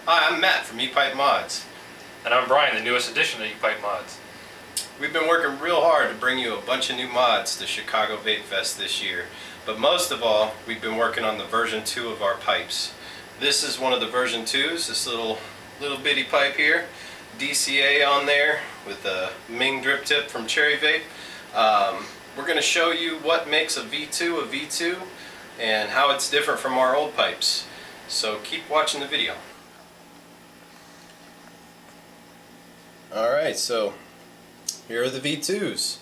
Hi, I'm Matt from ePipeMods. And I'm Brian, the newest addition to ePipeMods. We've been working real hard to bring you a bunch of new mods to Chicago Vape Fest this year. But most of all, we've been working on the version 2 of our pipes. This is one of the version 2s, this little bitty pipe here. DCA on there with a Ming drip tip from Cherry Vape. We're going to show you what makes a V2 and how it's different from our old pipes. So keep watching the video. Alright, so here are the V2s.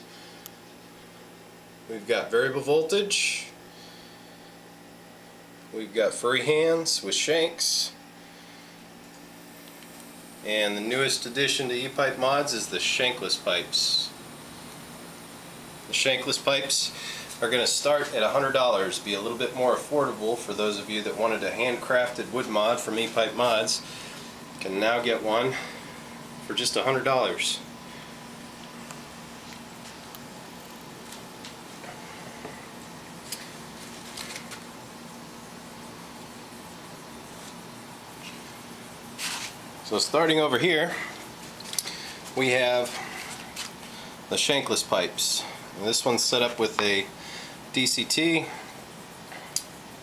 We've got variable voltage, we've got free hands with Shanks, and the newest addition to ePipeMods is the Shankless pipes. The Shankless pipes are going to start at $100, be a little bit more affordable for those of you that wanted a handcrafted wood mod from ePipeMods. Can now get one for just $100. So starting over here, we have the Shankless pipes. And this one's set up with a DCT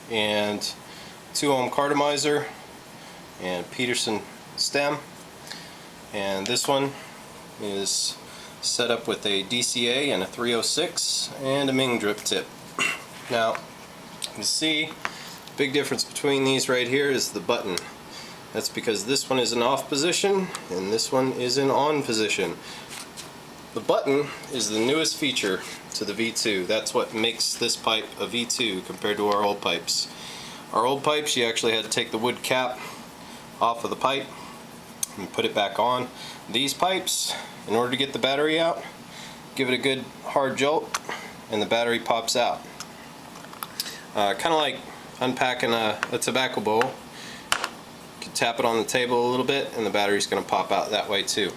and 2 ohm cartomizer and Peterson stem. And this one is set up with a DCA and a 306 and a Ming drip tip. Now, you see, the big difference between these right here is the button. That's because this one is in off position and this one is in on position. The button is the newest feature to the V2. That's what makes this pipe a V2 compared to our old pipes. Our old pipes, you actually had to take the wood cap off of the pipe and put it back on. These pipes, in order to get the battery out, give it a good hard jolt and the battery pops out. Kind of like unpacking a tobacco bowl. You can tap it on the table a little bit and the battery's going to pop out that way too.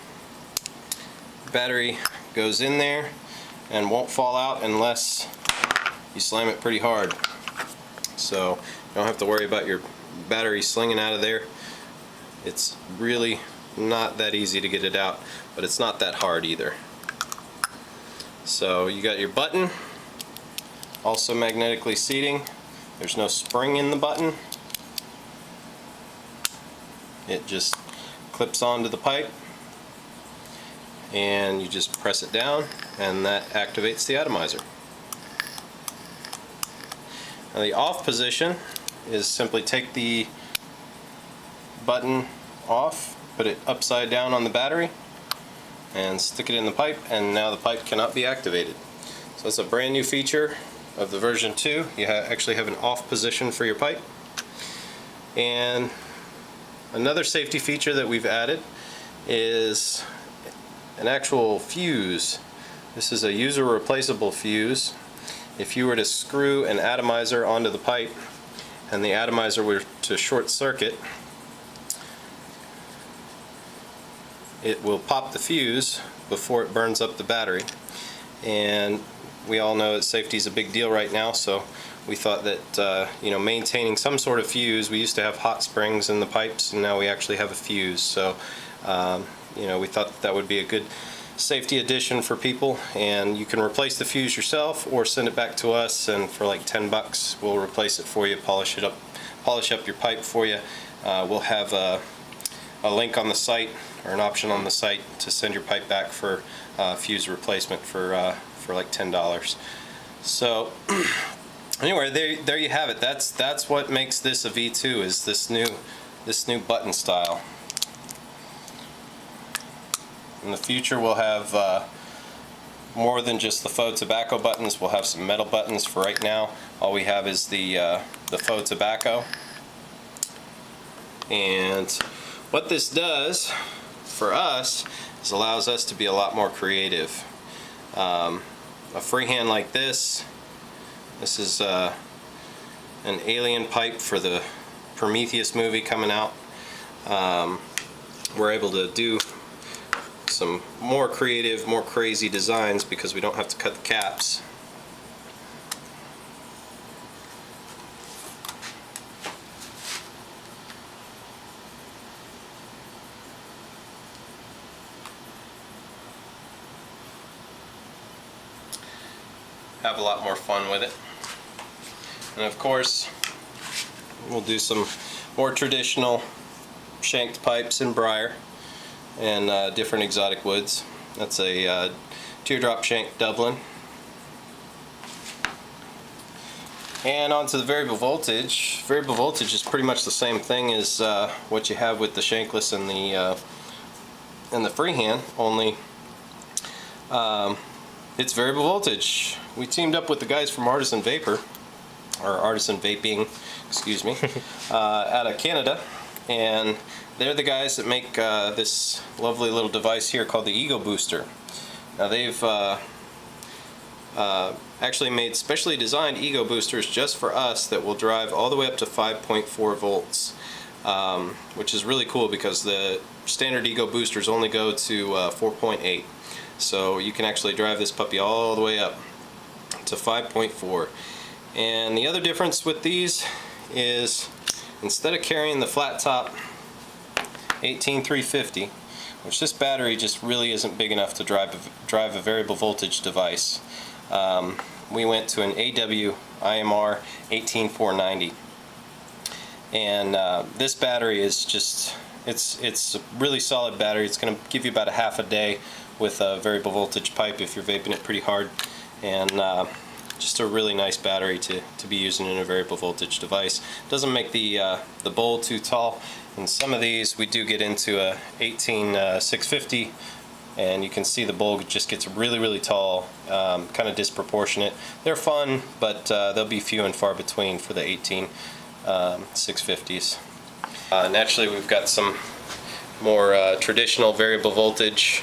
The battery goes in there and won't fall out unless you slam it pretty hard. So you don't have to worry about your battery slinging out of there. It's really not that easy to get it out, but it's not that hard either. So you got your button, also magnetically seating. There's no spring in the button. It just clips onto the pipe and you just press it down and that activates the atomizer. Now the off position is simply take the button off, put it upside down on the battery and stick it in the pipe, and now the pipe cannot be activated. So it's a brand new feature of the version 2. You actually have an off position for your pipe. And another safety feature that we've added is an actual fuse. This is a user replaceable fuse. If you were to screw an atomizer onto the pipe and the atomizer were to short circuit, it will pop the fuse before it burns up the battery. And we all know that safety is a big deal right now, so we thought that maintaining some sort of fuse. We used to have hot springs in the pipes, and now we actually have a fuse. So we thought that would be a good safety addition for people. And you can replace the fuse yourself or send it back to us, and for like $10 we'll replace it for you, polish up your pipe for you. We'll have a link on the site, or an option on the site, to send your pipe back for fuse replacement for like $10. So anyway, there you have it. That's what makes this a V2, is this new button style. In the future we'll have more than just the faux tobacco buttons. We'll have some metal buttons. For right now, all we have is the faux tobacco. And what this does for us is allows us to be a lot more creative. A freehand like this is an alien pipe for the Prometheus movie coming out. We're able to do some more creative, more crazy designs because we don't have to cut the caps. have a lot more fun with it. And of course, we'll do some more traditional shanked pipes in briar and different exotic woods. That's a teardrop shank Dublin. And onto the variable voltage. Variable voltage is pretty much the same thing as what you have with the shankless and the freehand, only it's variable voltage. We teamed up with the guys from Artisan Vapor, or Artisan Vaping, excuse me, out of Canada, and they're the guys that make this lovely little device here called the Ego Booster. Now they've actually made specially designed Ego Boosters just for us that will drive all the way up to 5.4 volts, which is really cool because the standard Ego Boosters only go to 4.8. So you can actually drive this puppy all the way up to 5.4. And the other difference with these is instead of carrying the flat top 18350, which this battery just really isn't big enough to drive a variable voltage device, we went to an AW IMR 18490. And this battery is just, it's a really solid battery. It's going to give you about a half a day with a variable voltage pipe if you're vaping it pretty hard, and just a really nice battery to be using in a variable voltage device. Doesn't make the bowl too tall, and some of these we do get into a 18650, and you can see the bowl just gets really tall, kind of disproportionate. They're fun, but they'll be few and far between for the 18650s. Naturally, we've got some more traditional variable voltage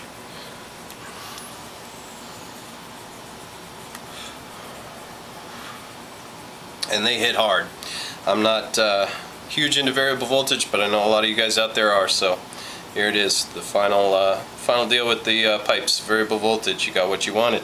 and they hit hard. I'm not huge into variable voltage, but I know a lot of you guys out there are, so here it is, the final deal with the pipes. Variable voltage, you got what you wanted.